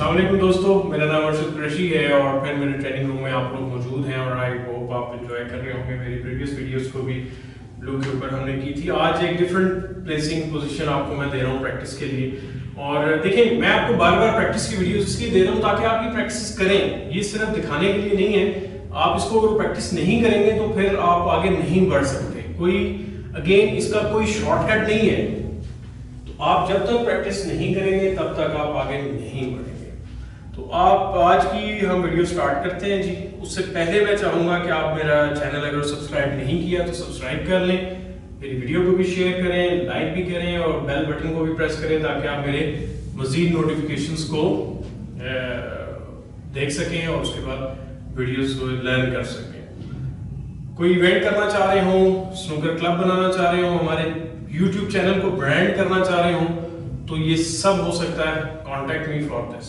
अस्सलाम वालेकुम दोस्तों, मेरा नाम अर्शद कुरैशी है और फिर मेरे ट्रेनिंग रूम में आप लोग मौजूद हैं और आई होप आप एंजॉय कर रहे होंगे। मेरी प्रीवियस वीडियोस को भी ब्लू के ऊपर हमने की थी। आज एक डिफरेंट प्लेसिंग पोजीशन आपको मैं दे रहा हूँ प्रैक्टिस के लिए। और देखिए, मैं आपको बार बार प्रैक्टिस की वीडियोस इसलिए दे रहा हूँ ताकि आप ये प्रैक्टिस करें। ये सिर्फ दिखाने के लिए नहीं है। आप इसको अगर प्रैक्टिस नहीं करेंगे तो फिर आप आगे नहीं बढ़ सकते। कोई अगेन इसका कोई शॉर्टकट नहीं है। आप जब तक प्रैक्टिस नहीं करेंगे तब तक आप आगे नहीं बढ़ेंगे। तो आप आज की हम वीडियो स्टार्ट करते हैं जी। उससे पहले मैं चाहूंगा कि आप मेरा चैनल अगर सब्सक्राइब नहीं किया तो सब्सक्राइब कर लें, मेरी वीडियो को भी शेयर करें, लाइक भी करें और बेल बटन को भी प्रेस करें ताकि आप मेरे मजीद नोटिफिकेशंस को देख सकें और उसके बाद वीडियोस को लर्न कर सकें। कोई इवेंट करना चाह रहे हो, स्नूकर क्लब बनाना चाह रहे हो, हमारे YouTube चैनल को ब्रांड करना चाह रहे हो, तो ये सब हो सकता है। Contact me for this.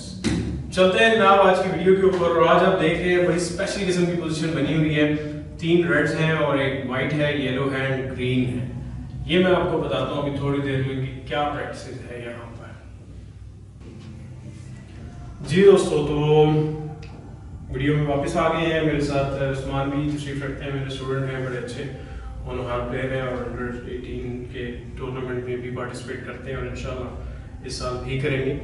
चलते हैं जनाब आज की वीडियो के ऊपर। और आज आप देख रहे हैं बड़ी स्पेशल किस्म की पोजीशन बनी हुई है। 3 रेड्स हैं और एक वाइट है, येलो है एंड ग्रीन है। ये मैं आपको बताता हूँ अभी थोड़ी देर में कि क्या प्रैक्टिस है यहाँ पर। जी दोस्तों, तो वीडियो में वापस आ गए हैं। मेरे साथ उस्मान भी तशरीफ रखते हैं, मेरे स्टूडेंट हैं, बड़े अच्छे ऑनहार प्लेयर हैं और अंडर 18 के टूर्नामेंट में भी पार्टिसिपेट करते हैं और इंशाल्लाह इस साल भी करेंगे।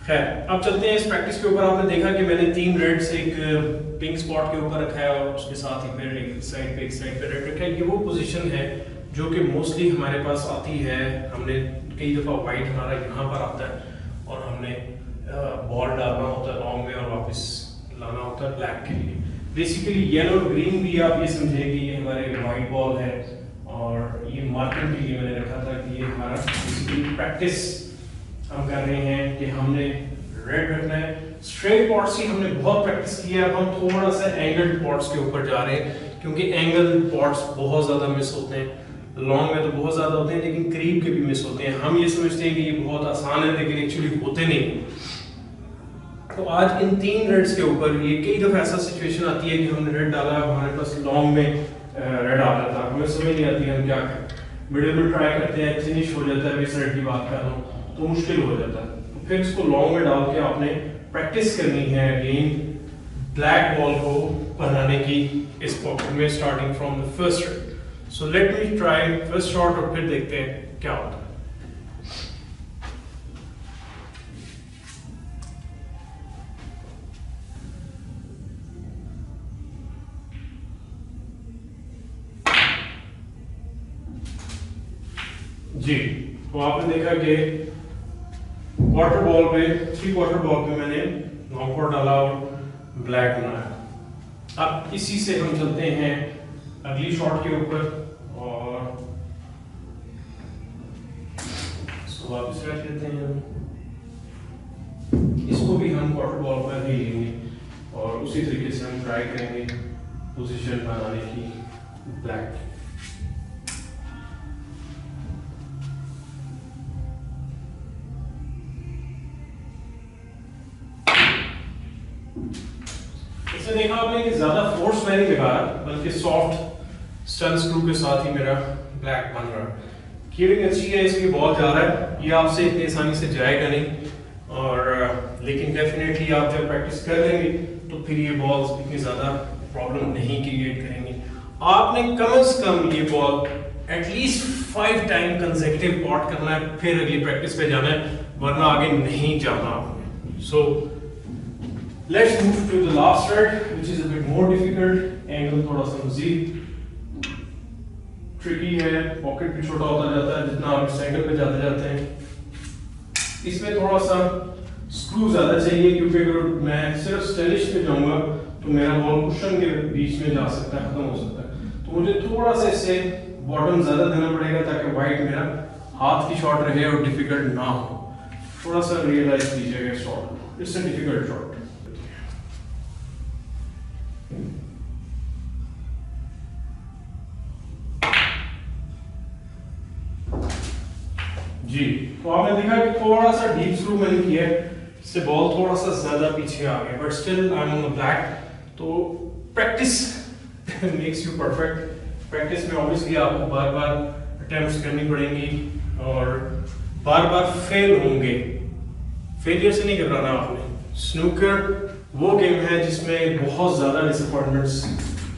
खैर, अब चलते हैं इस प्रैक्टिस के ऊपर। आपने देखा कि मैंने 3 रेड्स एक पिंक स्पॉट के ऊपर रखा है और उसके साथ ही फिर एक साइड पे रेड रखा है। ये वो पोजीशन है जो कि मोस्टली हमारे पास आती है। हमने कई दफ़ा वाइट हमारा यहाँ पर आता है और हमने बॉल डालना होता है लॉन्ग में और वापस लाना होता है ब्लैक के लिए। बेसिकली येलो और ग्रीन भी आप ये समझे कि ये हमारे वाइट बॉल है और ये मार्किंग के लिए मैंने रखा था कि ये हमारा बेसिकली प्रैक्टिस हम कर रहे हैं कि हमने रेड रखना है। स्ट्रेट पॉट्स की हमने बहुत प्रैक्टिस की है। अब हम थोड़ा सा एंगल्ड पॉट्स के ऊपर जा रहे हैं क्योंकि एंगल पॉट्स बहुत ज़्यादा मिस होते हैं। लॉन्ग में तो बहुत ज़्यादा होते हैं लेकिन करीब के भी मिस होते हैं। हम ये समझते हैं कि ये बहुत आसान है लेकिन एक्चुअली होते नहीं। तो आज इन 3 रेड्स के ऊपर ये कई दफ़ा ऐसा सिचुएशन आती है कि हमने रेड डाला, हमारे पास लॉन्ग में रेड आ जाता है, हमें समझ नहीं आती हम क्या करें। मिडिल में ट्राई करते हैं, फिनिश हो जाता है, इस रेड की बात कर रहा हूँ तो मुश्किल हो जाता है। तो फिर इसको लॉन्ग में डाल के आपने प्रैक्टिस करनी है अगेन ब्लैक बॉल को बनाने की इस पॉकेट में starting from the first red. So let me try first shot और फिर देखते हैं क्या होता है। जी, तो आपने देखा कि क्वार्टर बॉल पे 3 क्वार्टर बॉल पे मैंने नॉकआउट डाला और ब्लैक बनाया। अब इसी से हम चलते हैं अगली शॉट के ऊपर और इसको वापस रख लेते हैं। इसको भी हम क्वार्टर बॉल पर ही लेंगे और उसी तरीके से हम ट्राई करेंगे पोजीशन बनाने की ब्लैक। इससे देखा आपने कि ज्यादा फोर्स मैं नहीं लगा रहा बल्कि सॉफ्ट स्टन स्क्रू के साथ ही मेरा ब्लैक बन रहा है। कीविंग अच्छी है, इसकी बॉल जा रहा है। ये आपसे इतनी आसानी से जाएगा नहीं और लेकिन डेफिनेटली आप जब प्रैक्टिस कर लेंगे तो फिर ये बॉल्स इतनी ज्यादा प्रॉब्लम नहीं क्रिएट करेंगी। आपने कम से कम ये ball at least 5 time consecutive pot करना है, फिर अगली प्रैक्टिस पे जाना है, वरना आगे नहीं जाना आपने। सो let's move to the last red which is a bit more difficult। Angle थोड़ा सा मजीद ट्रिकी है, पॉकेट भी छोटा होता जाता है जितना आप इस एंगल पे जाते जाते हैं। इसमें थोड़ा सा स्क्रू ज्यादा चाहिए क्योंकि अगर मैं सिर्फ स्टेनिश पे जाऊंगा तो मेरा बॉल कुशन के बीच में जा सकता है, खत्म हो सकता है। तो मुझे थोड़ा सा इससे बॉटम ज्यादा देना पड़ेगा ताकि वाइट मेरा हाथ की शॉट रहे और डिफिकल्ट ना हो। थोड़ा सा रियलाइज कीजिएगा shot, it's a difficult shot. जी, तो आपने देखा कि थोड़ा सा डीप स्क्रू मैंने किया है, इससे बॉल थोड़ा सा ज्यादा पीछे आ गया, but still I am on the black. तो practice makes you perfect. Practice में ऑब्वियसली आपको बार बार अटेम्प्ट्स करनी पड़ेंगी और बार बार फेल होंगे। फेलियर से नहीं घबराना आपने, स्नूकर वो गेम है जिसमें बहुत ज़्यादा डिसअपॉइंटमेंट्स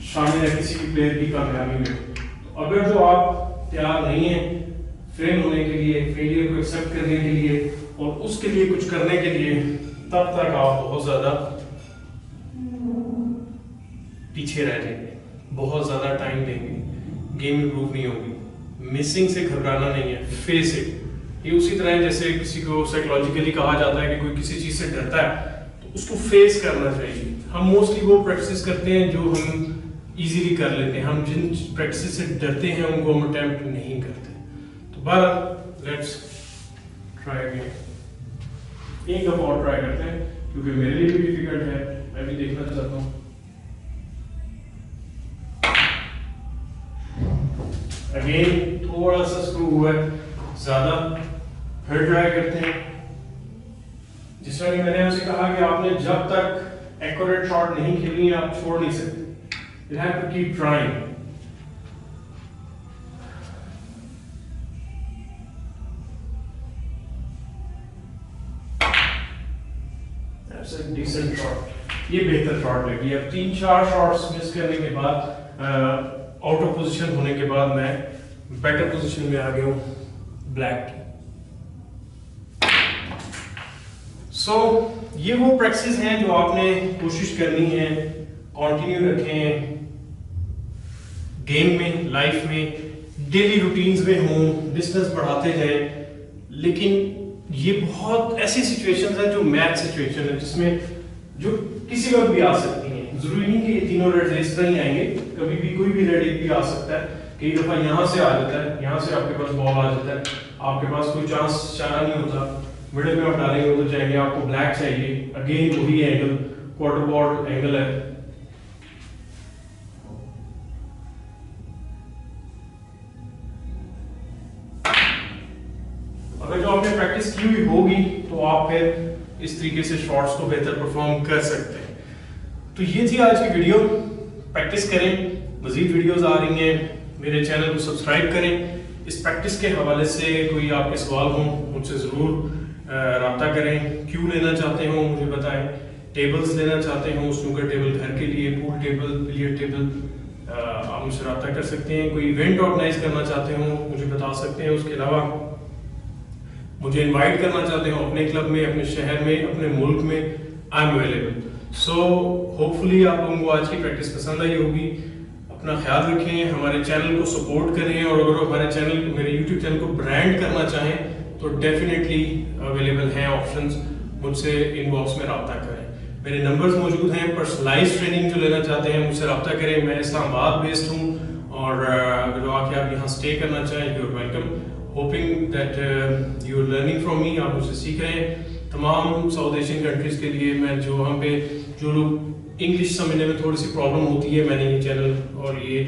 शामिल है किसी भी प्लेयर की कामयाबी में। तो अगर जो आप तैयार नहीं हैं फेल होने के लिए, फेलियर को एक्सेप्ट करने के लिए और उसके लिए कुछ करने के लिए, तब तक आप बहुत ज़्यादा पीछे रह जाएंगे, बहुत ज़्यादा टाइम देंगे, गेम इंप्रूव नहीं होगी। मिसिंग से घबराना नहीं है, फेस इट। ये उसी तरह है जैसे किसी को साइकोलॉजिकली कहा जाता है कि कोई किसी चीज़ से डरता है तो उसको फेस करना चाहिए। हम मोस्टली वो प्रैक्टिस करते हैं जो हम इजीली कर लेते हैं, हम जिन प्रैक्टिस से डरते हैं उनको हम अटेम्प्ट नहीं करते। तो बहरहाल लेट्स ट्राई अगेन, एक दफ़ा और ट्राई करते हैं क्योंकि मेरे लिए भी डिफिकल्ट है, मैं भी देखना चाहता हूँ। अगेन थोड़ा सा स्क्रू हुआ है ज्यादा, फिर ट्राई करते हैं। जिस तरह कि मैंने उसे कहा कि आपने जब तक एक्यूरेट शॉट नहीं खेलनी है आप छोड़ नहीं सकते, you have to keep trying। That's a decent shot, ये बेहतर शॉट लगी। अब 3-4 शॉट्स मिस करने के बाद, आउट ऑफ पोजीशन होने के बाद मैं बेटर पोजीशन में आ गया हूँ ब्लैक की। सो ये वो प्रैक्टिस हैं जो आपने कोशिश करनी है, कंटिन्यू रखें गेम में, लाइफ में, डेली रूटीन्स में हो, डिस्टेंस बढ़ाते जाएं। लेकिन ये बहुत ऐसी सिचुएशंस हैं जो मैच सिचुएशन है जिसमें जो किसी वक्त भी आ सकती हैं। जरूरी नहीं कि ये तीनों रेड इस तरह ही आएंगे, कभी भी कोई भी रेड एक भी आ सकता है। कई दफा यहाँ से आ जाता है, यहाँ से आपके पास बॉल आ जाता है, आपके पास कोई चारा नहीं होता, मिडिल में आप डालेंगे तो चाहेंगे आपको ब्लैक चाहिए, अगेन वही एंगल, क्वार्टर बोर्ड एंगल है। अगर जो आपने प्रैक्टिस की हुई होगी तो आप फिर इस तरीके से शॉट्स को बेहतर परफॉर्म कर सकते हैं। तो ये थी आज की वीडियो, प्रैक्टिस करें, मजीद वीडियोस आ रही हैं, मेरे चैनल को सब्सक्राइब करें। इस प्रैक्टिस के हवाले से कोई आपके सवाल हों मुझसे ज़रूर रब्ता करें। क्यों लेना चाहते हो मुझे बताएं, टेबल्स लेना चाहते हो, स्नूकर टेबल घर के लिए, पूल टेबल, बिलियर्ड टेबल, आप मुझसे रब्ता कर सकते हैं। कोई इवेंट ऑर्गेनाइज करना चाहते हो मुझे बता सकते हैं। उसके अलावा मुझे इनवाइट करना चाहते हो अपने क्लब में, अपने शहर में, अपने मुल्क में, I am available. So hopefully आप लोगों को आज की प्रैक्टिस पसंद आई होगी। अपना ख्याल रखें, हमारे चैनल को सपोर्ट करें और अगर हमारे चैनल, मेरे यूट्यूब चैनल को ब्रांड करना चाहें तो डेफिनेटली अवेलेबल हैं ऑप्शंस, मुझसे इनबॉक्स में रब्ता करें। मेरे नंबर्स मौजूद हैं। पर्सनलाइज ट्रेनिंग जो लेना चाहते हैं मुझसे रब्ता करें। मैं इस्लामाबाद बेस्ड हूँ और अगर आके आप यहाँ स्टे करना चाहें you are welcome. Hoping that you are learning from me, आप मुझसे सीख रहे हैं। तमाम साउथ एशियन कंट्रीज़ के लिए मैं जो वहाँ पे जो लोग इंग्लिश समझने में थोड़ी सी प्रॉब्लम होती है, मैंने ये चैनल और ये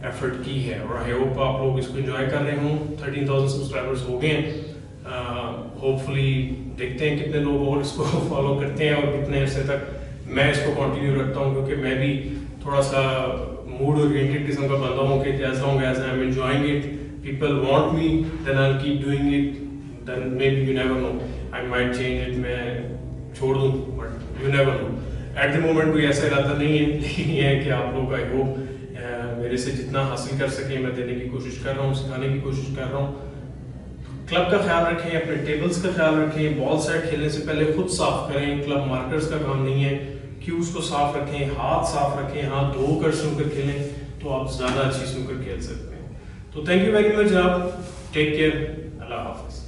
एफर्ट की है और आई होप आप लोग इसको एंजॉय कर रहे हों। 13,000 सब्सक्राइबर्स हो गए हैं। होपफुली देखते हैं कितने लोग और इसको फॉलो करते हैं और कितने अरसे तक मैं इसको कंटिन्यू रखता हूँ, क्योंकि मैं भी थोड़ा सा मूड ओरिएंटेड किस्म का बंदा हूँ कि as long as I am enjoying it, people want me, then I will keep doing it, then maybe you never know, I might change it, मैं छोड़ दूँ, but you never know. At the moment कोई ऐसा इरादा नहीं है, लेकिन ये है कि आप लोग आई होप मेरे से जितना हासिल कर सके मैं देने की कोशिश कर रहा हूँ, सिखाने की कोशिश कर रहा हूँ। क्लब का ख्याल रखें, अपने टेबल्स का ख्याल रखें, बॉल सेट खेलने से पहले खुद साफ करें, क्लब मार्कर्स का काम नहीं है। क्यूज को साफ रखें, हाथ साफ रखें, हाथ धोकर स्नूकर खेलें तो आप ज़्यादा अच्छी स्नूकर खेल सकते हैं। तो थैंक यू वेरी मच जनाब, टेक केयर, अल्लाह हाफिज़।